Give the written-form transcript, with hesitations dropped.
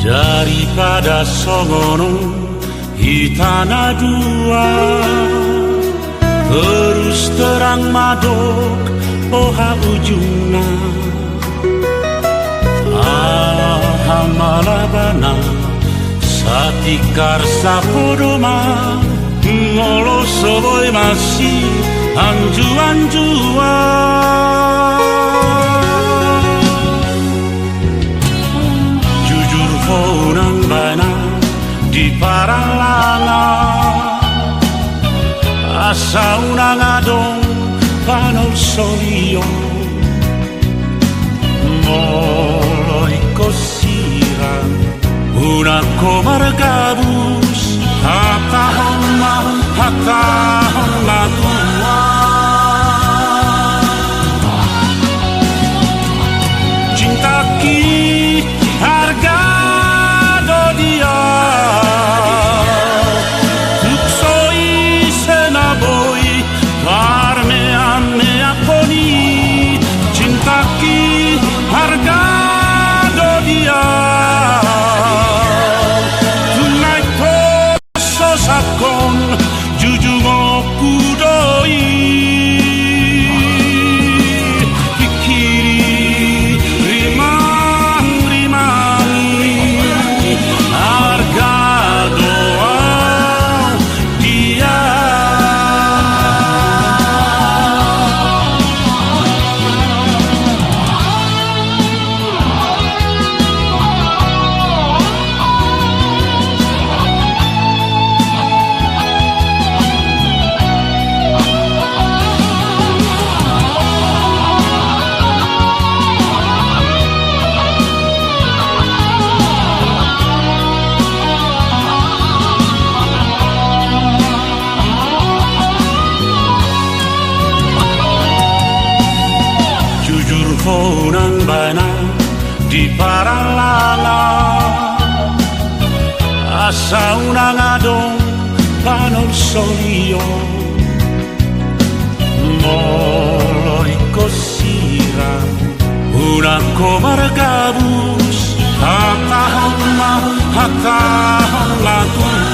Daripada songono hitana dua terus terang madok oha ujungna ahamalabana satikar sapodoma ngolo soboy masih anju-anjuan jujur honang bana di paralana asa unang adong panol solio moloi kosiran una komargabus hatahonna tua cinta ki harga do dia tuksoi senaboi parme ame aponi cinta ki harga do dia tonight posso sakon jujumo kudoi honang bana di paralala asa unang adong panol solio moloi kosiran unang komargabus hatahonna tua